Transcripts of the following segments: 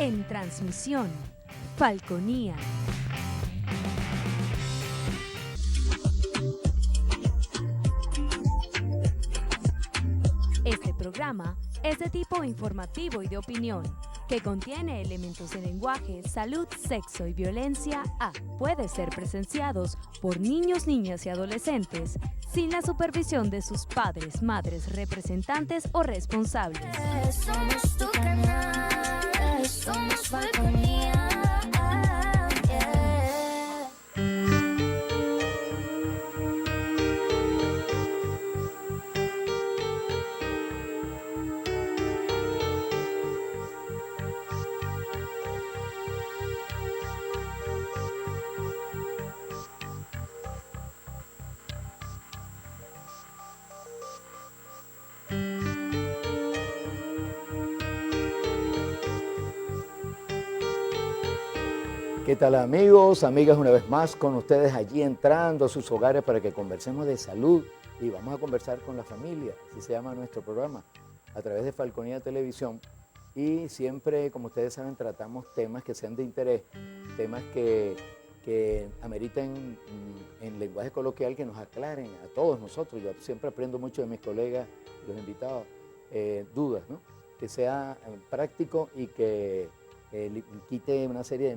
En transmisión, Falconía. Este programa es de tipo informativo y de opinión, que contiene elementos de lenguaje, salud, sexo y violencia puede ser presenciados por niños, niñas y adolescentes sin la supervisión de sus padres, madres, representantes o responsables. Somos tu canal, somos Falconía. ¿Qué tal amigos, amigas? Una vez más con ustedes allí entrando a sus hogares para que conversemos de salud y vamos a conversar con la familia, así se llama nuestro programa, a través de Falconía Televisión. Y siempre, como ustedes saben, tratamos temas que sean de interés, temas que ameriten en lenguaje coloquial, que nos aclaren a todos nosotros. Yo siempre aprendo mucho de mis colegas, los invitados, dudas, ¿no? Que sea práctico y que quite una serie de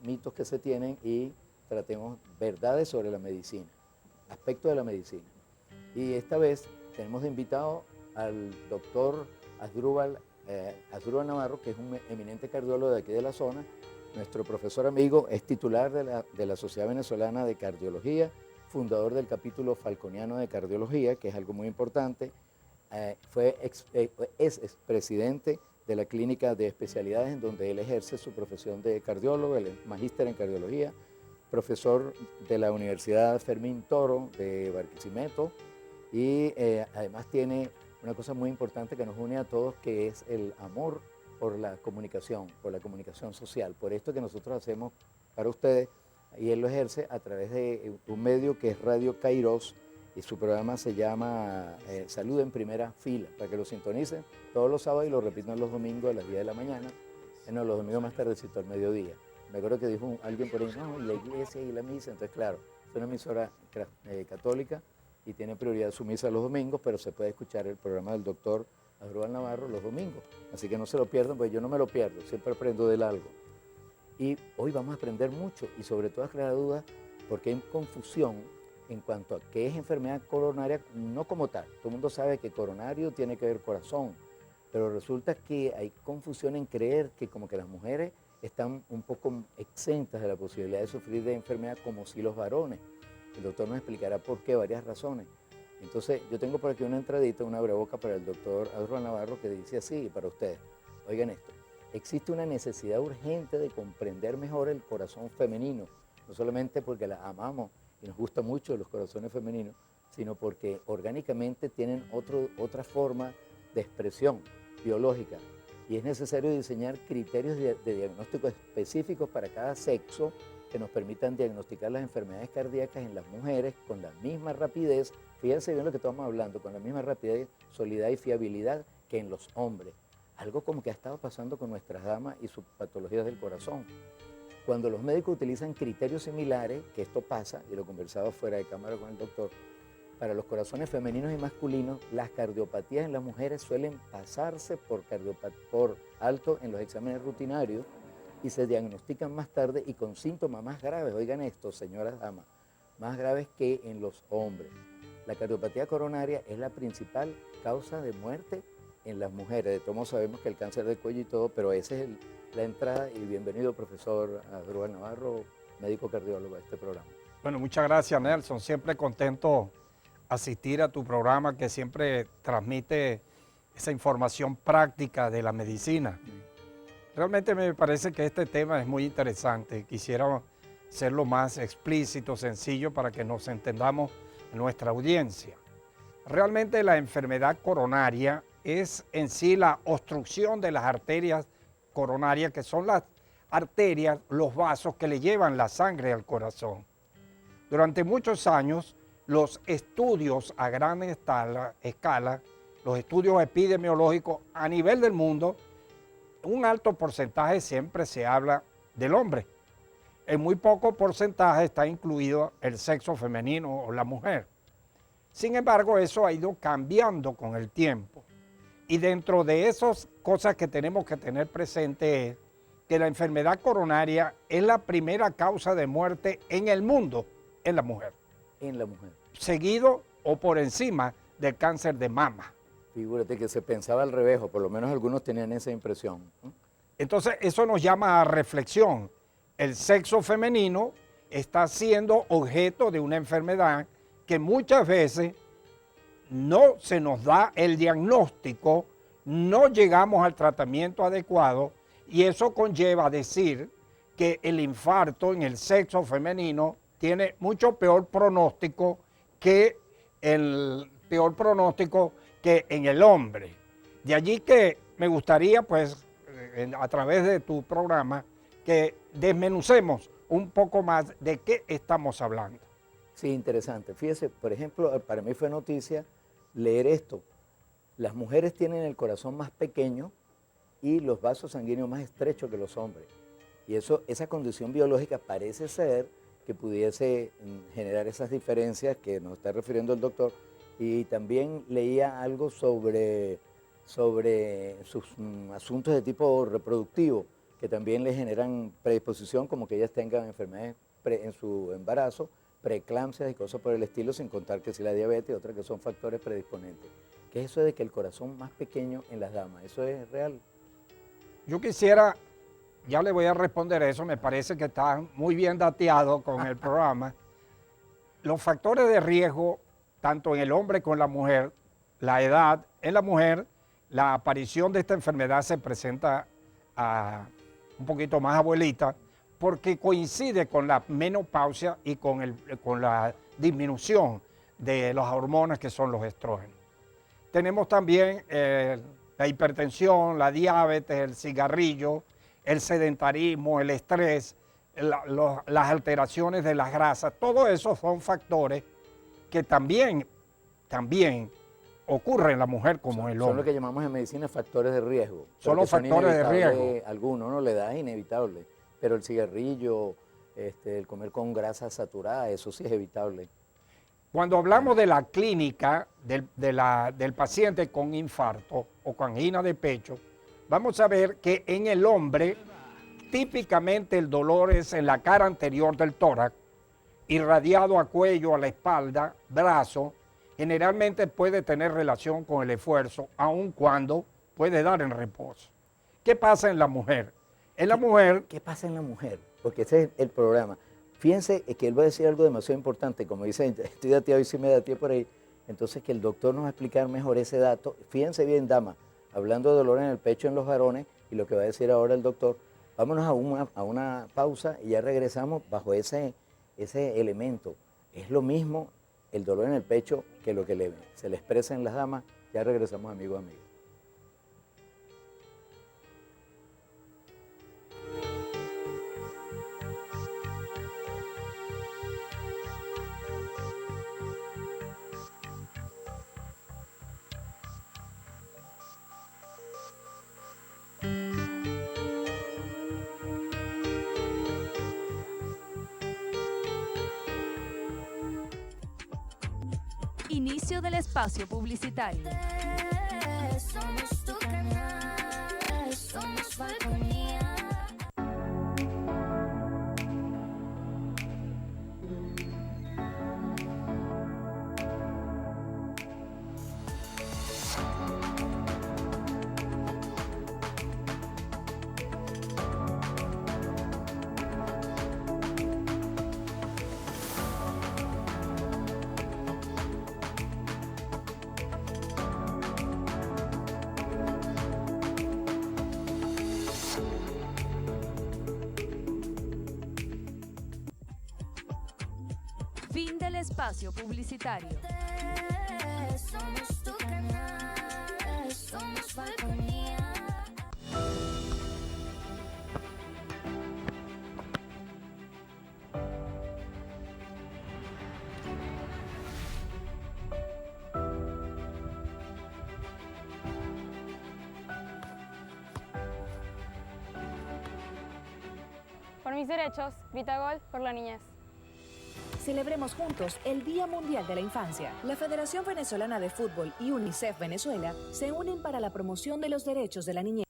mitos que se tienen y tratemos verdades sobre la medicina, aspectos de la medicina. Y esta vez tenemos de invitado al doctor Asdrúbal Navarro, que es un eminente cardiólogo de aquí de la zona. Nuestro profesor amigo, es titular de la Sociedad Venezolana de Cardiología, fundador del capítulo falconiano de cardiología, que es algo muy importante. Es expresidente de la clínica de especialidades en donde él ejerce su profesión de cardiólogo, él es magíster en cardiología, profesor de la Universidad Fermín Toro de Barquisimeto y además tiene una cosa muy importante que nos une a todos, que es el amor por la comunicación social, por esto que nosotros hacemos para ustedes, y él lo ejerce a través de un medio que es Radio Kairos, y su programa se llama Salud en Primera Fila, para que lo sintonicen todos los sábados y lo repitan los domingos a las 10 de la mañana, no, los domingos más tardecito, al mediodía. Me acuerdo que dijo alguien por ahí, no, y la iglesia y la misa, entonces claro, es una emisora católica y tiene prioridad su misa los domingos, pero se puede escuchar el programa del doctor Asdrúbal Navarro los domingos, así que no se lo pierdan, porque yo no me lo pierdo, siempre aprendo de él algo. Y hoy vamos a aprender mucho y sobre todo aclarar dudas, porque hay confusión en cuanto a qué es enfermedad coronaria, no como tal. Todo el mundo sabe que coronario tiene que ver corazón, pero resulta que hay confusión en creer que como que las mujeres están un poco exentas de la posibilidad de sufrir de enfermedad como si los varones. El doctor nos explicará por qué, varias razones. Entonces, yo tengo por aquí una entradita, una abreboca para el doctor Asdrúbal Navarro que dice así, para ustedes. Oigan esto, existe una necesidad urgente de comprender mejor el corazón femenino, no solamente porque la amamos y nos gusta mucho los corazones femeninos, sino porque orgánicamente tienen otra forma de expresión biológica y es necesario diseñar criterios de diagnóstico específicos para cada sexo que nos permitan diagnosticar las enfermedades cardíacas en las mujeres con la misma rapidez, fíjense bien lo que estamos hablando, con la misma rapidez, solidez y fiabilidad que en los hombres. Algo como que ha estado pasando con nuestras damas y sus patologías del corazón. Cuando los médicos utilizan criterios similares, que esto pasa, y lo conversaba fuera de cámara con el doctor, para los corazones femeninos y masculinos, las cardiopatías en las mujeres suelen pasarse por alto en los exámenes rutinarios y se diagnostican más tarde y con síntomas más graves, oigan esto, señoras damas, más graves que en los hombres. La cardiopatía coronaria es la principal causa de muerte en las mujeres. De todos modos sabemos que el cáncer del cuello y todo, pero esa es la entrada, y bienvenido profesor Asdrúbal Navarro, médico cardiólogo a este programa. Bueno, muchas gracias Nelson, siempre contento asistir a tu programa que siempre transmite esa información práctica de la medicina. Realmente me parece que este tema es muy interesante, quisiera hacerlo más explícito, sencillo, para que nos entendamos nuestra audiencia. Realmente la enfermedad coronaria es en sí la obstrucción de las arterias coronarias, que son las arterias, los vasos que le llevan la sangre al corazón. Durante muchos años, los estudios a gran escala, los estudios epidemiológicos a nivel del mundo, un alto porcentaje siempre se habla del hombre. En muy poco porcentaje está incluido el sexo femenino o la mujer. Sin embargo, eso ha ido cambiando con el tiempo. Y dentro de esas cosas que tenemos que tener presente es que la enfermedad coronaria es la primera causa de muerte en el mundo en la mujer. En la mujer. Seguido o por encima del cáncer de mama. Figúrate que se pensaba al revés, o por lo menos algunos tenían esa impresión, ¿no? Entonces, eso nos llama a reflexión. El sexo femenino está siendo objeto de una enfermedad que muchas veces no se nos da el diagnóstico, no llegamos al tratamiento adecuado y eso conlleva a decir que el infarto en el sexo femenino tiene mucho peor pronóstico que en el hombre. De allí que me gustaría, pues, a través de tu programa, que desmenucemos un poco más de qué estamos hablando. Sí, interesante. Fíjese, por ejemplo, para mí fue noticia leer esto. Las mujeres tienen el corazón más pequeño y los vasos sanguíneos más estrechos que los hombres. Y esa condición biológica parece ser que pudiese generar esas diferencias que nos está refiriendo el doctor. Y también leía algo sobre sus asuntos de tipo reproductivo, que también le generan predisposición, como que ellas tengan enfermedades en su embarazo, preeclampsias y cosas por el estilo, sin contar que si la diabetes y otras que son factores predisponentes. ¿Qué es eso de que el corazón más pequeño en las damas? ¿Eso es real? Yo quisiera, ya le voy a responder eso, me parece que está muy bien dateado con el programa. Los factores de riesgo, tanto en el hombre como en la mujer, la edad en la mujer, la aparición de esta enfermedad se presenta un poquito más abuelita, porque coincide con la menopausia y con la disminución de las hormonas que son los estrógenos. Tenemos también la hipertensión, la diabetes, el cigarrillo, el sedentarismo, el estrés, las alteraciones de las grasas. Todos esos son factores que también ocurren en la mujer como en el hombre. Son lo que llamamos en medicina factores de riesgo. Son los factores de riesgo. Algunos, ¿no? La edad es inevitable, pero el cigarrillo, el comer con grasa saturada, eso sí es evitable. Cuando hablamos de la clínica del paciente con infarto o con angina de pecho, vamos a ver que en el hombre típicamente el dolor es en la cara anterior del tórax, irradiado a cuello, a la espalda, brazo. Generalmente puede tener relación con el esfuerzo, aun cuando puede dar en reposo. ¿Qué pasa en la mujer? En la mujer... ¿Qué pasa en la mujer? Porque ese es el programa. Fíjense que él va a decir algo demasiado importante, como dice, estoy dateado y sí me dateé por ahí, entonces que el doctor nos va a explicar mejor ese dato. Fíjense bien, dama, hablando de dolor en el pecho en los varones y lo que va a decir ahora el doctor, vámonos a una pausa y ya regresamos bajo ese elemento. Es lo mismo el dolor en el pecho que lo que se le expresa en las damas. Ya regresamos, amigos. Inicio del espacio publicitario. Somos tu canal, somos Falconía. Fin del espacio publicitario. Somos tu canal, somos Falconía. mis derechos, grita gol por la niñez. Celebremos juntos el Día Mundial de la Infancia. La Federación Venezolana de Fútbol y UNICEF Venezuela se unen para la promoción de los derechos de la niñez.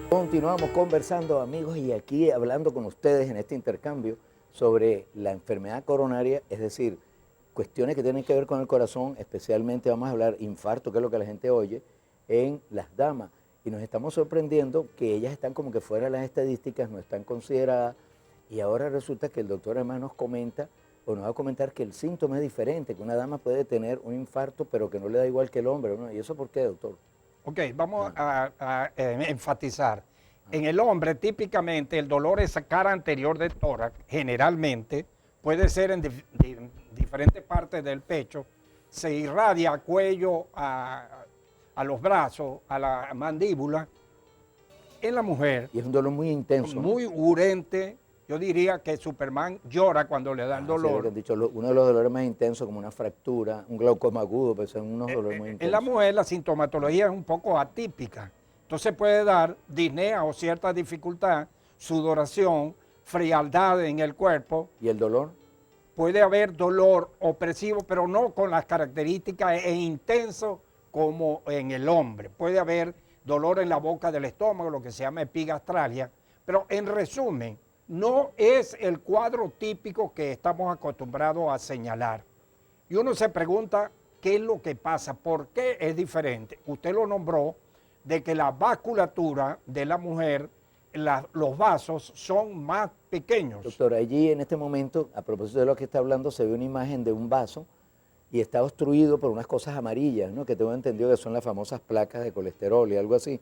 Continuamos conversando, amigos, y aquí hablando con ustedes en este intercambio sobre la enfermedad coronaria, es decir, cuestiones que tienen que ver con el corazón, especialmente vamos a hablar infarto, que es lo que la gente oye, en las damas. Y nos estamos sorprendiendo que ellas están como que fuera de las estadísticas, no están consideradas, y ahora resulta que el doctor además nos comenta, o nos va a comentar que el síntoma es diferente, que una dama puede tener un infarto, pero que no le da igual que el hombre, ¿no? ¿Y eso por qué, doctor? Ok, vamos a enfatizar. En el hombre, típicamente, el dolor es esa cara anterior del tórax, generalmente, puede ser en diferentes partes del pecho, se irradia al cuello, a los brazos, a la mandíbula. En la mujer, Y es un dolor muy intenso, ¿no? muy urente, yo diría que Superman llora cuando le da el Sí, lo que dolor. han dicho, uno de los dolores más intensos, como una fractura, un glaucoma agudo, pues son unos dolores muy intensos. En la mujer la sintomatología es un poco atípica. Entonces puede dar disnea o cierta dificultad, sudoración, frialdad en el cuerpo. ¿Y el dolor? Puede haber dolor opresivo, pero no con las características intenso como en el hombre. Puede haber dolor en la boca del estómago, lo que se llama epigastralia. Pero en resumen, no es el cuadro típico que estamos acostumbrados a señalar. Y uno se pregunta, ¿qué es lo que pasa? ¿Por qué es diferente? Usted lo nombró, de que la vasculatura de la mujer, los vasos son más pequeños. Doctor, allí en este momento, a propósito de lo que está hablando, se ve una imagen de un vaso y está obstruido por unas cosas amarillas, ¿no? Que tengo entendido que son las famosas placas de colesterol y algo así.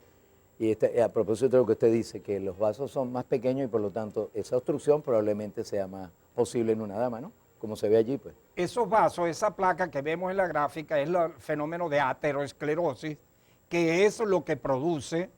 Y a propósito de lo que usted dice, que los vasos son más pequeños y por lo tanto esa obstrucción probablemente sea más posible en una dama, ¿no? Como se ve allí, pues. Esos vasos, esa placa que vemos en la gráfica es el fenómeno de aterosclerosis, que es lo que produce,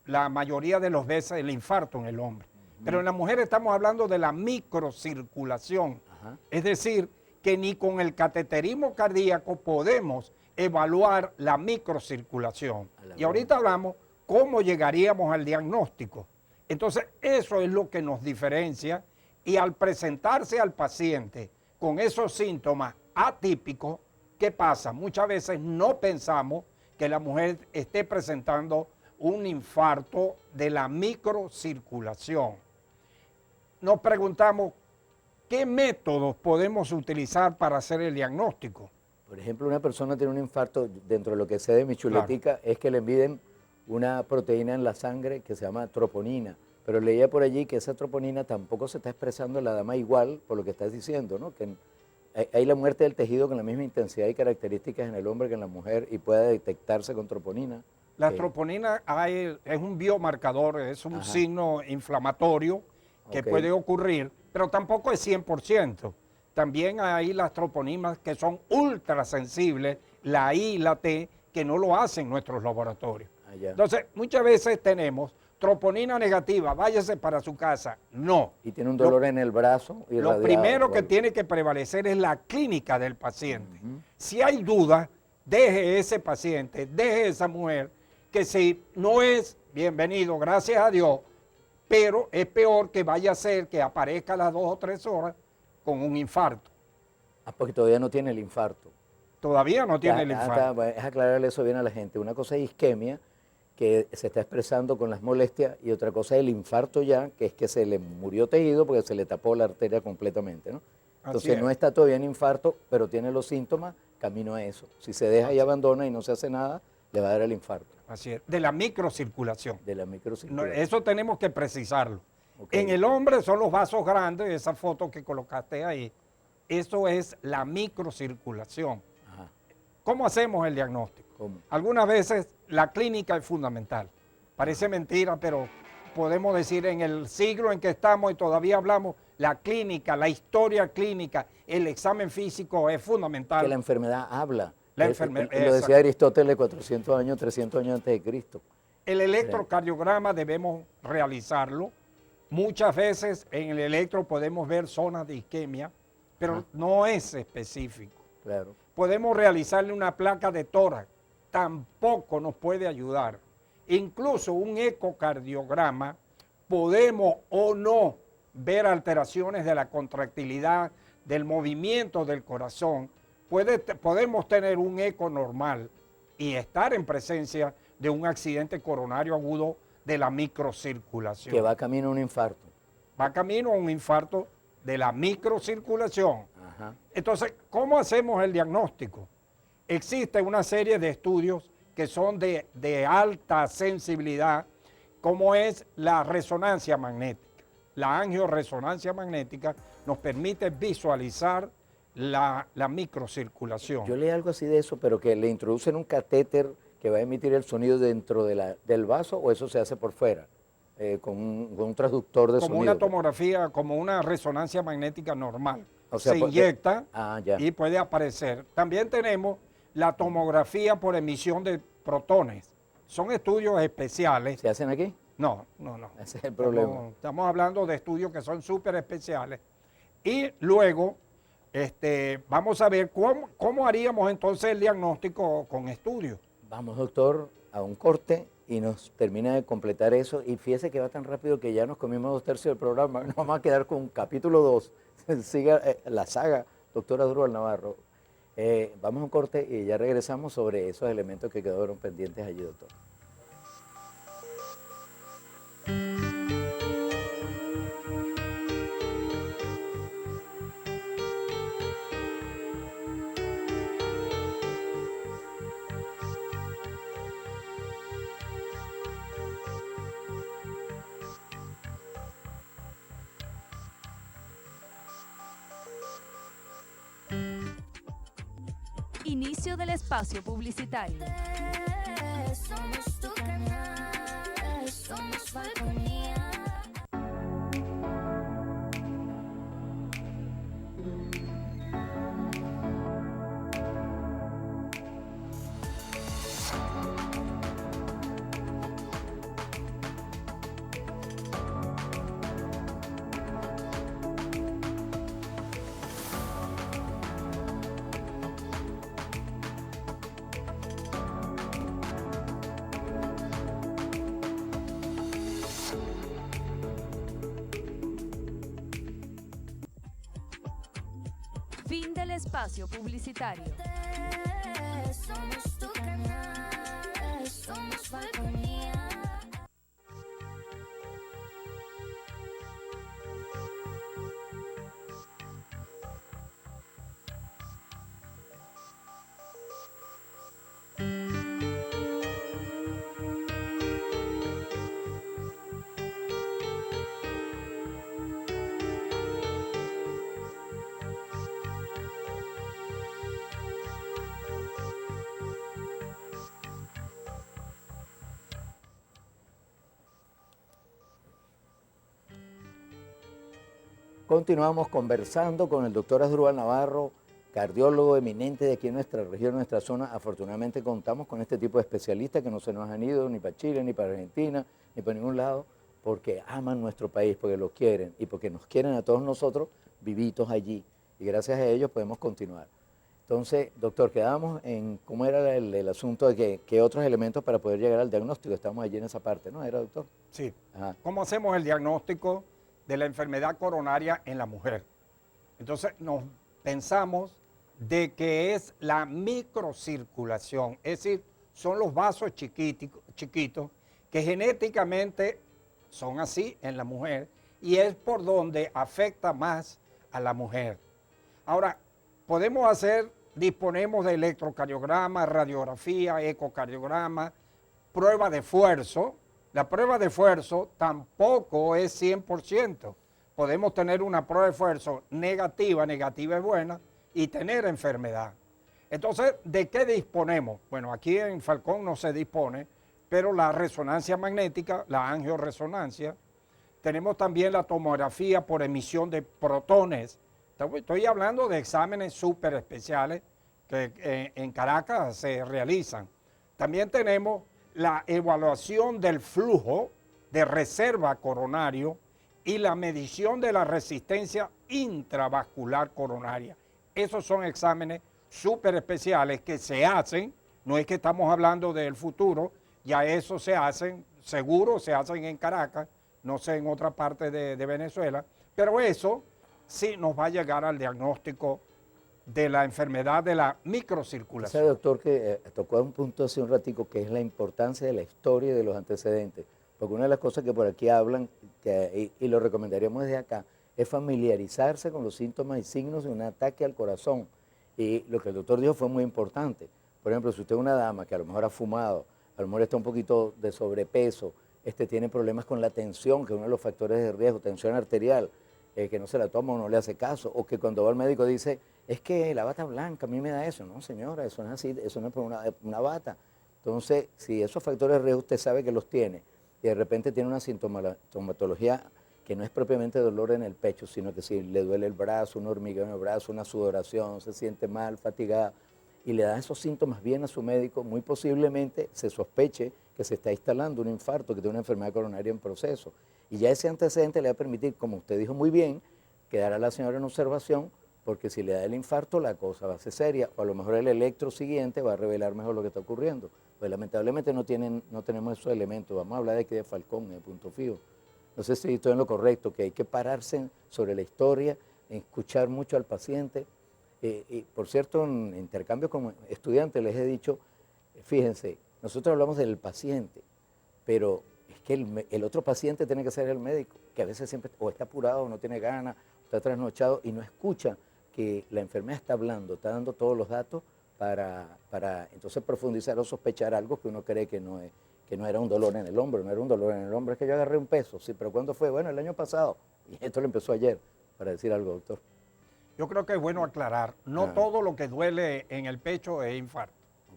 la mayoría de las veces el infarto en el hombre. Pero en la mujer estamos hablando de la microcirculación. Ajá. Es decir, que ni con el cateterismo cardíaco podemos evaluar la microcirculación. Y ahorita hablamos cómo llegaríamos al diagnóstico. Entonces, eso es lo que nos diferencia y al presentarse al paciente con esos síntomas atípicos, ¿qué pasa? Muchas veces no pensamos que la mujer esté presentando un infarto de la microcirculación. Nos preguntamos, ¿qué métodos podemos utilizar para hacer el diagnóstico? Por ejemplo, una persona tiene un infarto, dentro de lo que sé de mi chuletica, es que le miden una proteína en la sangre que se llama troponina. Pero leía por allí que esa troponina tampoco se está expresando en la dama igual, por lo que estás diciendo, ¿no? Que hay la muerte del tejido con la misma intensidad y características en el hombre que en la mujer y puede detectarse con troponina. La troponina es un biomarcador, es un signo inflamatorio que puede ocurrir, pero tampoco es 100%. También hay las troponinas que son ultrasensibles, la I y la T, que no lo hacen nuestros laboratorios. Entonces, muchas veces tenemos troponina negativa, váyase para su casa. No. Y tiene un dolor en el brazo Lo irradiado, primero que algo. tiene que prevalecer es la clínica del paciente. Si hay duda, deje ese paciente, deje esa mujer, que si no es bienvenido, gracias a Dios, pero es peor que vaya a ser que aparezca a las 2 o 3 horas con un infarto. Ah, porque todavía no tiene el infarto. Todavía no tiene el Ya, infarto. bueno, es aclararle eso bien a la gente. Una cosa es isquemia, que se está expresando con las molestias, y otra cosa es el infarto ya, que es que se le murió tejido porque se le tapó la arteria completamente, ¿no? Entonces Así no es. está todavía en infarto, pero tiene los síntomas, camino a eso. Si se deja y abandona y no se hace nada, le va a dar el infarto Así es, de la microcirculación. de la No, microcirculación. eso tenemos que precisarlo. Ok. En el hombre son los vasos grandes, esa foto que colocaste ahí. Eso es la microcirculación. Ajá. ¿Cómo hacemos el diagnóstico? ¿Cómo? Algunas veces la clínica es fundamental. Parece mentira, pero podemos decir en el siglo en que estamos y todavía hablamos, la clínica, la historia clínica, el examen físico es fundamental. Que la enfermedad habla. La enfermedad, Lo decía exacto. Aristóteles 400 años, 300 años antes de Cristo. El electrocardiograma debemos realizarlo. Muchas veces en el electro podemos ver zonas de isquemia, pero Ajá. no es específico. Claro. Podemos realizarle una placa de tórax, tampoco nos puede ayudar. Incluso un ecocardiograma, podemos o no ver alteraciones de la contractilidad, del movimiento del corazón. Podemos tener un eco normal y estar en presencia de un accidente coronario agudo de la microcirculación. Que va camino a un infarto. Va camino a un infarto de la microcirculación. Ajá. Entonces, ¿cómo hacemos el diagnóstico? Existe una serie de estudios que son de alta sensibilidad, como es la resonancia magnética. La angioresonancia magnética nos permite visualizar la microcirculación. Yo leí algo así de eso, pero que le introducen un catéter que va a emitir el sonido dentro del vaso, o eso se hace por fuera, con un transductor de Como sonido. una tomografía, como una resonancia magnética normal. O sea, se pues, inyecta ya. y puede aparecer. También tenemos la tomografía por emisión de protones. Son estudios especiales. ¿Se hacen aquí? No. Ese es el problema. Estamos hablando de estudios que son súper especiales. Y luego vamos a ver cómo haríamos entonces el diagnóstico con estudios. Vamos, doctor, a un corte y nos termina de completar eso. Y fíjese que va tan rápido que ya nos comimos 2/3 del programa. Nos vamos a quedar con capítulo 2. Siga la saga, doctora Durval Navarro. Vamos a un corte y ya regresamos sobre esos elementos que quedaron pendientes allí, doctor. Inicio del espacio publicitario. Somos tu canal, somos Falconía. Fin del espacio publicitario. Somos tu canal, somos Falconía. Continuamos conversando con el doctor Asdrúbal Navarro, cardiólogo eminente de aquí en nuestra región, en nuestra zona. Afortunadamente contamos con este tipo de especialistas que no se nos han ido ni para Chile, ni para Argentina, ni por ningún lado, porque aman nuestro país, porque lo quieren y porque nos quieren a todos nosotros vivitos allí. Y gracias a ellos podemos continuar. Entonces, doctor, quedamos en cómo era el asunto de qué otros elementos para poder llegar al diagnóstico. Estamos allí en esa parte, ¿no? ¿Era, doctor? Sí. Ajá. ¿Cómo hacemos el diagnóstico de la enfermedad coronaria en la mujer? Entonces, nos pensamos de que es la microcirculación, es decir, son los vasos chiquitos que genéticamente son así en la mujer y es por donde afecta más a la mujer. Ahora, disponemos de electrocardiograma, radiografía, ecocardiograma, prueba de esfuerzo. La prueba de esfuerzo tampoco es 100%. Podemos tener una prueba de esfuerzo negativa es buena, y tener enfermedad. Entonces, ¿de qué disponemos? Bueno, aquí en Falcón no se dispone, pero la resonancia magnética, la angioresonancia, tenemos también la tomografía por emisión de protones. Estoy hablando de exámenes súper especiales que en Caracas se realizan. También tenemos la evaluación del flujo de reserva coronario y la medición de la resistencia intravascular coronaria. Esos son exámenes súper especiales que se hacen, no es que estamos hablando del futuro, ya eso se hacen, seguro se hacen en Caracas, no sé en otra parte de Venezuela, pero eso sí nos va a llegar al diagnóstico de la enfermedad de la microcirculación. Ese doctor que tocó un punto hace un ratico, que es la importancia de la historia y de los antecedentes, porque una de las cosas que por aquí hablan, y lo recomendaríamos desde acá, es familiarizarse con los síntomas y signos de un ataque al corazón. Y lo que el doctor dijo fue muy importante. Por ejemplo, si usted es una dama que a lo mejor ha fumado, a lo mejor está un poquito de sobrepeso, tiene problemas con la tensión, que es uno de los factores de riesgo, tensión arterial, que no se la toma o no le hace caso, o que cuando va al médico dice, es que la bata blanca a mí me da eso. No, señora, eso no es así, eso no es por una bata. Entonces, si esos factores de riesgo usted sabe que los tiene, y de repente tiene una sintomatología que no es propiamente dolor en el pecho, sino que si le duele el brazo, un hormigueo en el brazo, una sudoración, se siente mal, fatigada, y le da esos síntomas bien a su médico, muy posiblemente se sospeche que se está instalando un infarto, que tiene una enfermedad coronaria en proceso. Y ya ese antecedente le va a permitir, como usted dijo muy bien, quedar a la señora en observación, porque si le da el infarto la cosa va a ser seria, o a lo mejor el electro siguiente va a revelar mejor lo que está ocurriendo. Pues lamentablemente no tenemos esos elementos. Vamos a hablar de aquí de Falcón, de punto fijo. No sé si estoy en lo correcto, que hay que pararse sobre la historia, escuchar mucho al paciente. Y por cierto, en intercambio como estudiante les he dicho, fíjense, nosotros hablamos del paciente, pero es que el otro paciente tiene que ser el médico, que a veces siempre o está apurado, o no tiene ganas, está trasnochado y no escucha que la enfermedad está hablando, está dando todos los datos para entonces profundizar o sospechar algo que uno cree que no era un dolor en el hombro, no era un dolor en el hombro, es que yo agarré un peso. Sí, pero ¿cuándo fue? Bueno, el año pasado. Y esto lo empezó ayer, para decir algo, doctor. Yo creo que es bueno aclarar, no todo lo que duele en el pecho es infarto,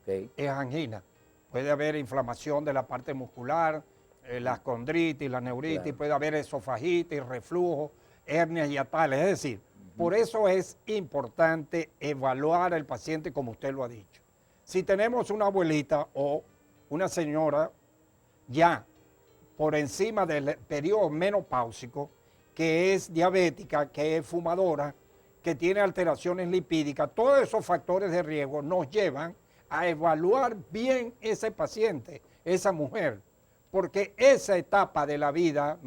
es angina. Puede haber inflamación de la parte muscular, la condritis, la neuritis, puede haber esofagitis, reflujo, hernias hiatales. Es decir, por eso es importante evaluar al paciente como usted lo ha dicho. Si tenemos una abuelita o una señora ya por encima del periodo menopáusico, que es diabética, que es fumadora, que tiene alteraciones lipídicas, todos esos factores de riesgo nos llevan a evaluar bien ese paciente, esa mujer, porque esa etapa de la vida,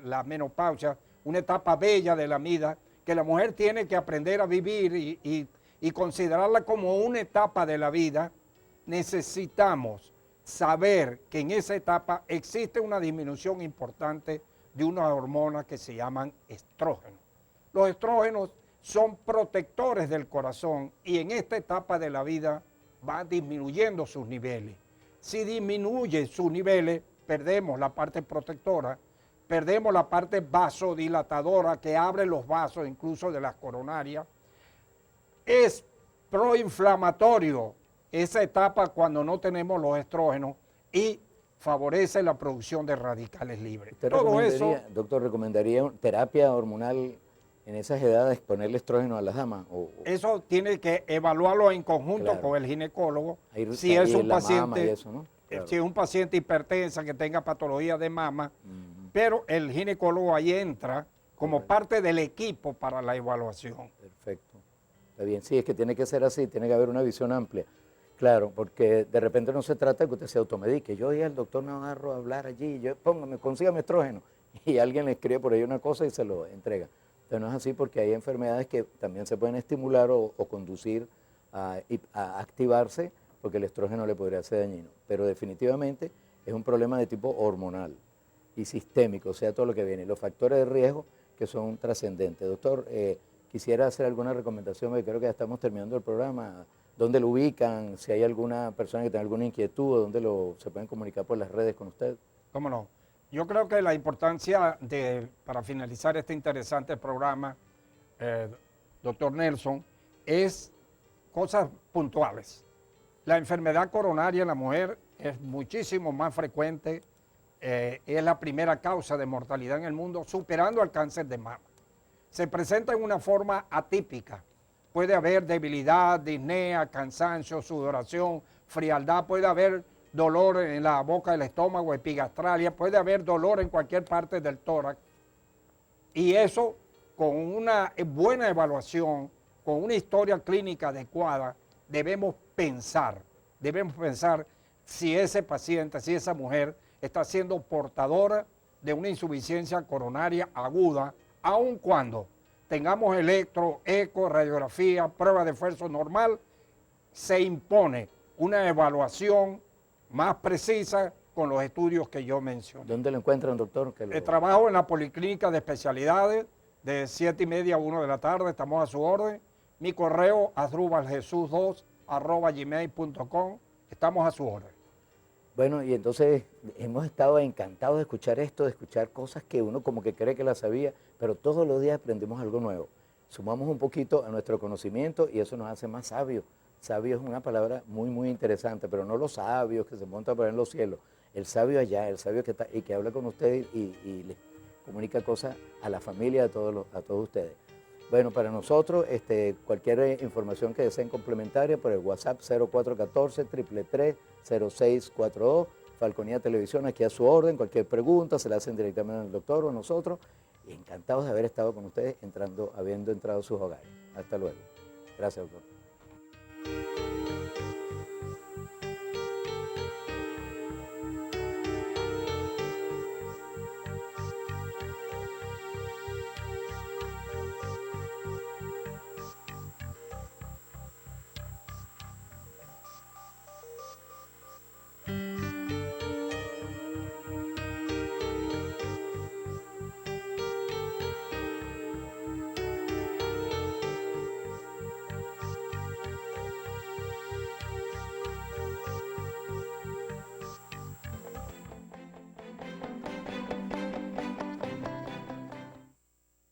la menopausia, una etapa bella de la vida, que la mujer tiene que aprender a vivir y considerarla como una etapa de la vida, necesitamos saber que en esa etapa existe una disminución importante de unas hormonas que se llaman estrógenos. Los estrógenos son protectores del corazón y en esta etapa de la vida va disminuyendo sus niveles. Si disminuye sus niveles, perdemos la parte protectora, perdemos la parte vasodilatadora que abre los vasos incluso de las coronarias. Es proinflamatorio esa etapa cuando no tenemos los estrógenos y favorece la producción de radicales libres. Todo eso, doctor, ¿recomendaría terapia hormonal en esas edades, ponerle estrógeno a las damas? Eso tiene que evaluarlo en conjunto con el ginecólogo. Si es un paciente, y eso, ¿no? Claro. Si es un paciente hipertensa que tenga patología de mama, Ujú. pero el ginecólogo ahí entra como Correcto. parte del equipo para la evaluación. Perfecto. Está bien, sí, es que tiene que ser así, tiene que haber una visión amplia. Claro, porque de repente no se trata de que usted se automedique. Yo oí al doctor Navarro hablar allí, yo póngame, consígame estrógeno. Y alguien le escribe por ahí una cosa y se lo entrega. Entonces no es así porque hay enfermedades que también se pueden estimular o conducir a activarse porque el estrógeno le podría ser dañino. Pero definitivamente es un problema de tipo hormonal y sistémico, o sea, todo lo que viene. Los factores de riesgo que son trascendentes. Doctor, quisiera hacer alguna recomendación, porque creo que ya estamos terminando el programa. ¿Dónde lo ubican? Si hay alguna persona que tenga alguna inquietud, ¿dónde se pueden comunicar por las redes con usted? ¿Cómo no? Yo creo que la importancia para finalizar este interesante programa, doctor Nelson, es cosas puntuales. La enfermedad coronaria en la mujer es muchísimo más frecuente, es la primera causa de mortalidad en el mundo, superando al cáncer de mama. Se presenta en una forma atípica. Puede haber debilidad, disnea, cansancio, sudoración, frialdad, puede haber dolor en la boca del estómago, epigastralia, puede haber dolor en cualquier parte del tórax. Y eso, con una buena evaluación, con una historia clínica adecuada, debemos pensar si ese paciente, si esa mujer está siendo portadora de una insuficiencia coronaria aguda, aun cuando tengamos electro, eco, radiografía, prueba de esfuerzo normal, se impone una evaluación más precisa con los estudios que yo mencioné. ¿Dónde lo encuentran, doctor? Trabajo en la Policlínica de Especialidades de 7:30 a 1 de la tarde, estamos a su orden. Mi correo asdrubaljesus2@gmail.com, estamos a su orden. Bueno, y entonces hemos estado encantados de escuchar esto, de escuchar cosas que uno como que cree que las sabía, pero todos los días aprendemos algo nuevo. Sumamos un poquito a nuestro conocimiento y eso nos hace más sabios. Sabio es una palabra muy, muy interesante, pero no los sabios que se montan por ahí en los cielos. El sabio allá, el sabio que está y que habla con ustedes y les comunica cosas a la familia, a todos ustedes. Bueno, para nosotros, cualquier información que deseen complementaria por el WhatsApp 0414-333-0642, Falconía Televisión, aquí a su orden. Cualquier pregunta se la hacen directamente al doctor o a nosotros. Y encantados de haber estado con ustedes, habiendo entrado a sus hogares. Hasta luego. Gracias, doctor.